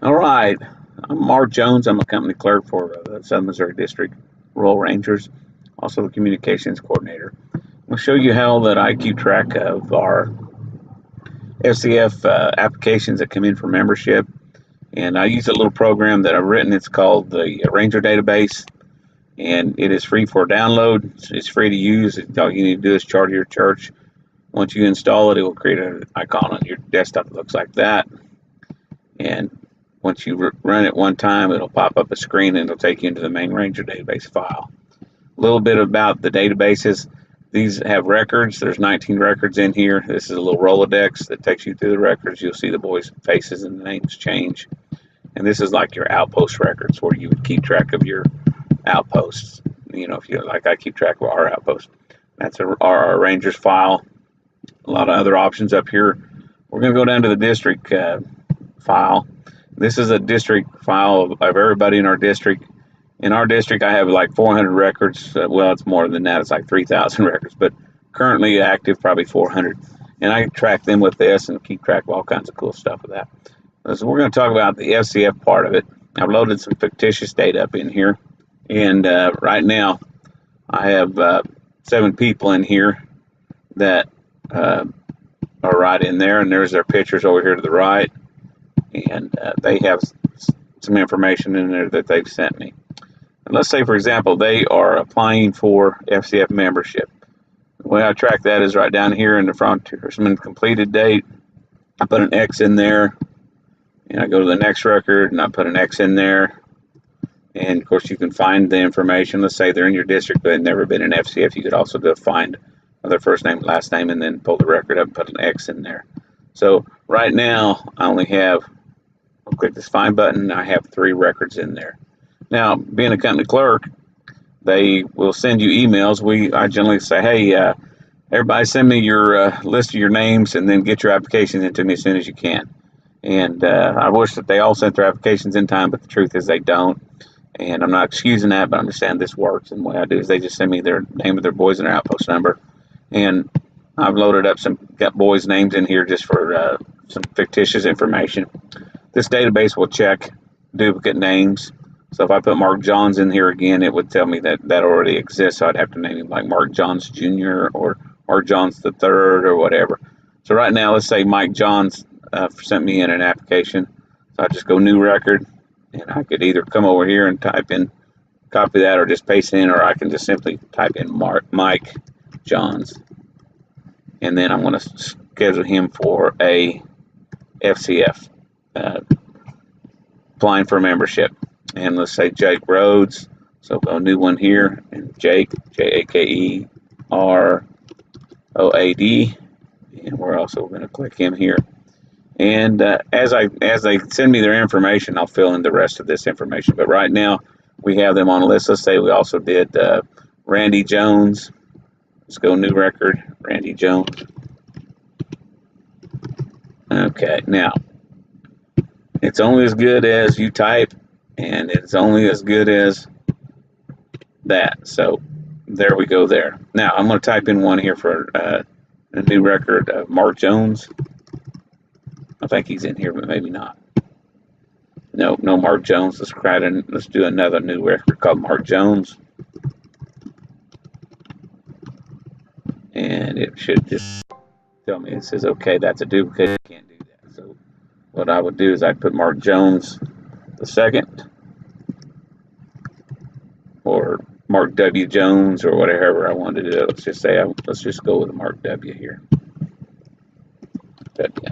All right, I'm Mark Jones. I'm a company clerk for the Southern Missouri District Rural Rangers, also the communications coordinator. I'll show you how that I keep track of our FCF applications that come in for membership. And I use a little program that I've written. It's called the Ranger Database, and it is free for download. It's free to use. All you need to do is charter your church. Once you install it, it will create an icon on your desktop that looks like that. And once you run it one time, it'll pop up a screen and it'll take you into the main Ranger database file. A little bit about the databases. These have records. There's 19 records in here. This is a little Rolodex that takes you through the records. You'll see the boys' faces and the names change. And this is like your outpost records where you would keep track of your outposts. You know, if you like, I keep track of our outpost. That's our Rangers file. A lot of other options up here. We're going to go down to the district file. This is a district file of everybody in our district. In our district, I have like 400 records. Well, it's more than that. It's like 3,000 records, but currently active, probably 400. And I track them with this and keep track of all kinds of cool stuff with that. So we're going to talk about the FCF part of it. I've loaded some fictitious data up in here. And right now, I have 7 people in here that are right in there. And there's their pictures over here to the right. And they have some information in there that they've sent me. And let's say, for example, they are applying for FCF membership. The way I track that is right down here in the Frontier completed date. I put an X in there, and I go to the next record, and I put an X in there. And, of course, you can find the information. Let's say they're in your district, but they've never been in FCF. You could also do a find of their first name, last name, and then pull the record up and put an X in there. So right now, I only have, I'll click this find button, I have 3 records in there. Now, being a company clerk, they will send you emails. I generally say, hey, everybody send me your list of your names and then get your applications into me as soon as you can. And I wish that they all sent their applications in time, but the truth is they don't. And I'm not excusing that, but I'm just saying this works. And what I do is they just send me their name of their boys and their outpost number. And I've loaded up got boys' names in here just for some fictitious information. This database will check duplicate names. So if I put Mark Johns in here again, it would tell me that already exists. So I'd have to name him like Mark Johns Jr. or Mark Johns the Third or whatever. So right now, let's say Mike Johns sent me in an application. So I just go new record, and I could either come over here and type in, copy that, or just paste it in, or I can just simply type in Mike Johns. And then I'm going to schedule him for a FCF, applying for membership. And let's say Jake Rhodes. So go new one here, and Jake, Jakeroad. And we're also going to click him here. And as they send me their information, I'll fill in the rest of this information. But right now, we have them on a list. Let's say we also did Randy Jones. Let's go new record, Randy Jones. Okay, now, it's only as good as you type, and it's only as good as that. So there we go there. Now, I'm going to type in one here for a new record of Mark Jones. I think he's in here, but maybe not. No Mark Jones. Let's do another new record called Mark Jones. And it should just tell me, it says, okay, that's a duplicate. You can't do that. So what I would do is I'd put Mark Jones the second, or Mark W. Jones, or whatever I wanted to do. Let's just say, let's just go with Mark W. here. W.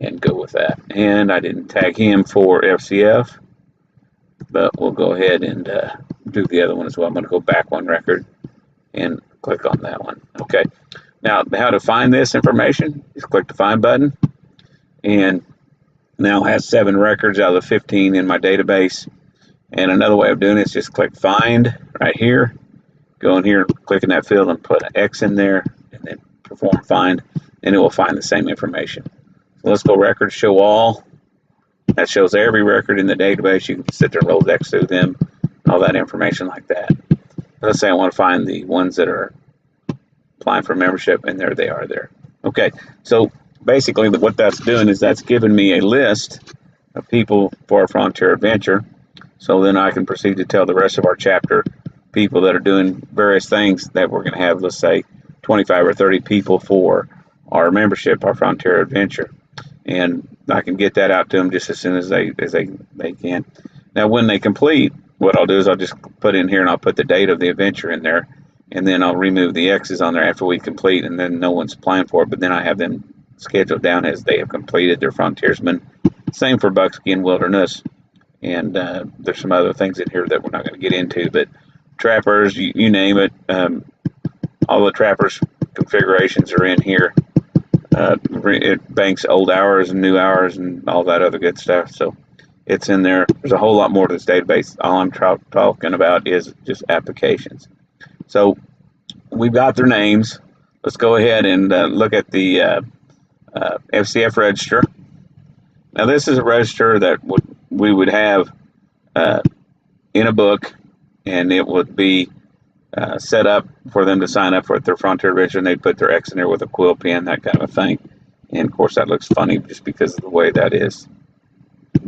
And go with that. And I didn't tag him for FCF, but we'll go ahead and do the other one as well. I'm going to go back one record and click on that one. Okay. Now, how to find this information, just click the find button, and now has 7 records out of the 15 in my database. And another way of doing it is just click find right here, go in here, click in that field and put an X in there, and then perform find, and it will find the same information. So let's go records, show all. That shows every record in the database. You can sit there and Rolodex through them, all that information like that. Let's say I want to find the ones that are applying for membership, and there they are there. Okay, so basically what that's doing is that's giving me a list people for our Frontier Adventure. So then I can proceed to tell the rest of our chapter people that are doing various things that we're going to have, let's say, 25 or 30 people for our membership, our Frontier Adventure. And I can get that out to them just as soon as they can. Now, when they complete, what I'll do is I'll just put in here and I'll put the date of the adventure in there, and then I'll remove the X's on there after we complete, and then no one's applying for it, but then I have them scheduled down as they have completed their frontiersman. Same for Buckskin Wilderness, and there's some other things in here that we're not going to get into, but trappers, you name it, all the trappers configurations are in here. It banks old hours and new hours and all that other good stuff, so it's in there. There's a whole lot more to this database. All I'm talking about is just applications. So we've got their names. Let's go ahead and look at the FCF register. Now this is a register that we would have in a book, and it would be set up for them to sign up for their Frontier Adventure, and they'd put their X in there with a quill pen, that kind of a thing. And of course that looks funny just because of the way that is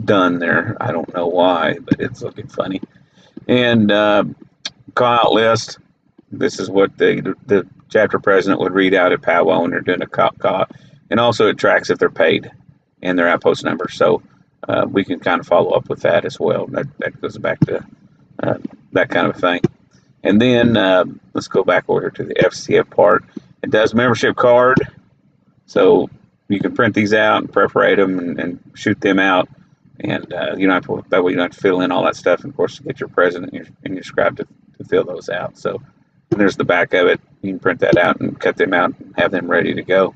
done there. I don't know why, but it's looking funny. And call out list. This is what the chapter president would read out at powwow when they're doing a call out. And also it tracks if they're paid and their outpost number. So we can kind of follow up with that as well. That goes back to that kind of thing. And then let's go back over to the FCF part. It does membership card. So you can print these out and preparate them and shoot them out. And you don't have to, that way you don't have to fill in all that stuff. And of course, get your president and your scribe to fill those out. So there's the back of it. You can print that out and cut them out and have them ready to go.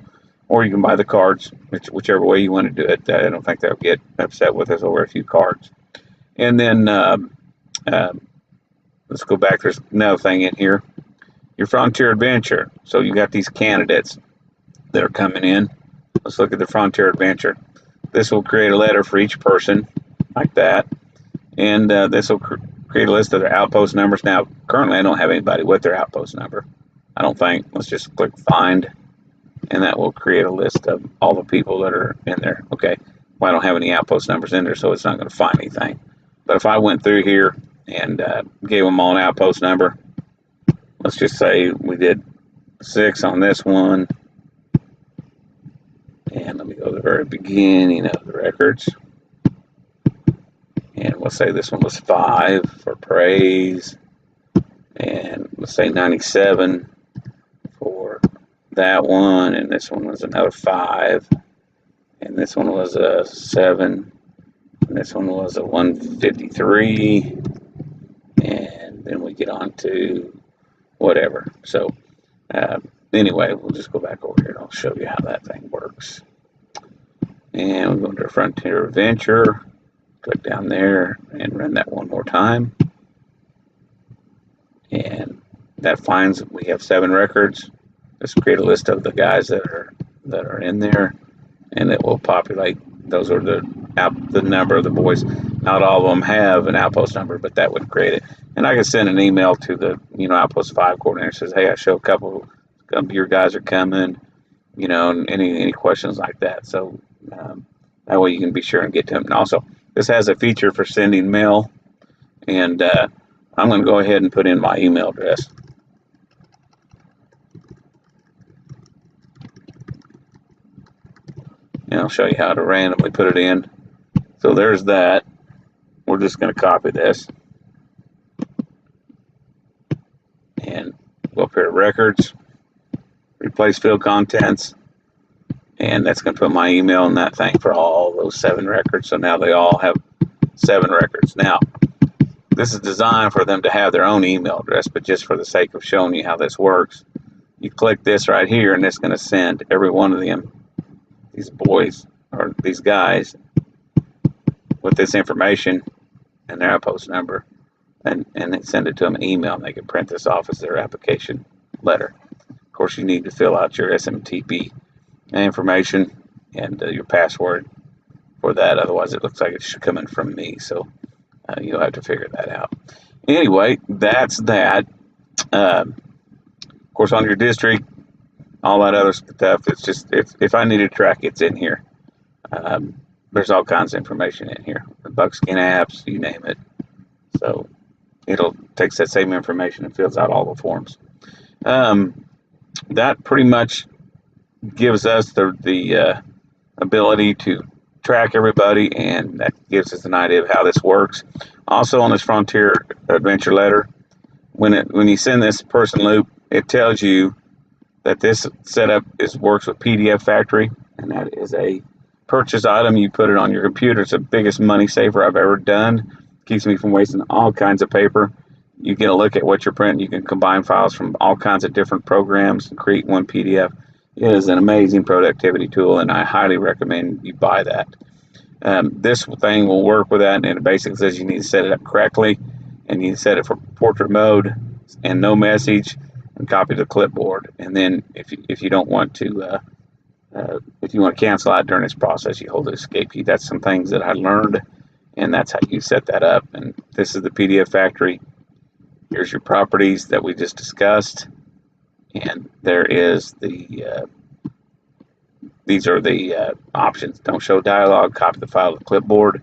Or you can buy the cards, whichever way you want to do it. I don't think they'll get upset with us over a few cards. And then let's go back. There's another thing in here. Your Frontier Adventure. So you got these candidates that are coming in. Let's look at the Frontier Adventure. This will create a letter for each person, like that. And this will create a list of their outpost numbers. Now, currently I don't have anybody with their outpost number, I don't think. Let's just click Find, and that will create a list of all the people that are in there. Okay, well, I don't have any outpost numbers in there, so it's not going to find anything. But if I went through here and gave them all an outpost number, let's just say we did 6 on this one. And let me go to the very beginning of the records. And we'll say this one was 5 for praise. And let's say 97 for that one. And this one was another 5. And this one was a 7. And this one was a 153. And then we get on to whatever. So anyway, we'll just go back over here and I'll show you how that thing works. And we'll go into Frontier Adventure, click down there and run that one more time. And that finds we have 7 records. Let's create a list of the guys that are in there, and it will populate. Those are the number of the boys. Not all of them have an outpost number, but that would create it. And I can send an email to the outpost 5 coordinator. Says, hey, I show a couple of your guys are coming. And any questions like that. So that way you can be sure and get to them. And also, this has a feature for sending mail, and I'm going to go ahead and put in my email address. And I'll show you how to randomly put it in. So there's that. We're just going to copy this and go up here to records, replace field contents, and that's going to put my email in that thing for all those 7 records. So now they all have 7 records. Now, this is designed for them to have their own email address, but just for the sake of showing you how this works, you click this right here, and it's going to send every one of them, these boys or these guys, with this information and their outpost number, and then send it to them an email, and they can print this off as their application letter. Of course, you need to fill out your SMTP information and your password for that. Otherwise, it looks like it's coming from me. So you'll have to figure that out. Anyway, that's that. Of course, on your district, all that other stuff. It's just if I need to track, it's in here. there's all kinds of information in here. The Buckskin apps, you name it. So it'll takes that same information and fills out all the forms. That pretty much gives us the ability to track everybody, and that gives us an idea of how this works. Also, on this Frontier Adventure letter, when you send this person loop, it tells you that this setup works with PDF Factory, and that is a purchase item. You put it on your computer. It's the biggest money saver I've ever done. Keeps me from wasting all kinds of paper. You get a look at what you're printing. You can combine files from all kinds of different programs and create one PDF. It is an amazing productivity tool, and I highly recommend you buy that. This thing will work with that, and it basically says you need to set it up correctly, and you need to set it for portrait mode and no message, and copy the clipboard. And then if you don't want to, if you want to cancel out during this process, you hold the escape key. That's some things that I learned, and that's how you set that up. And this is the PDF Factory. Here's your properties that we just discussed, and there is the these are the options. Don't show dialog, copy the file to the clipboard,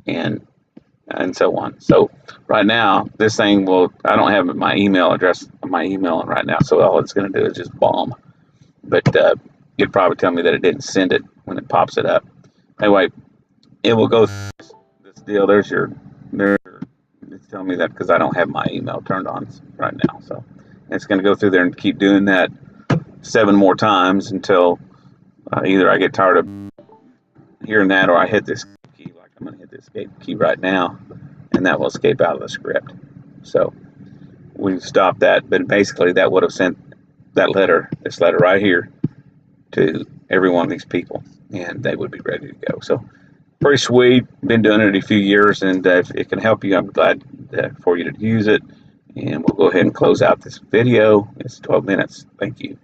and so on. So right now, this thing I don't have my email address, my email right now, so all it's going to do is just bomb. But you'd probably tell me that it didn't send it when it pops it up. Anyway, it will go through this deal. It's telling me that because I don't have my email turned on right now. So it's going to go through there and keep doing that 7 more times until either I get tired of hearing that, or I hit this key, like I'm going to hit this escape key right now, and that will escape out of the script. So we've stopped that, but basically that would have sent that letter, this letter right here, to every one of these people, and they would be ready to go. So pretty sweet. Been doing it a few years, and if it can help you, I'm glad for you to use it. And we'll go ahead and close out this video. It's 12 minutes. Thank you.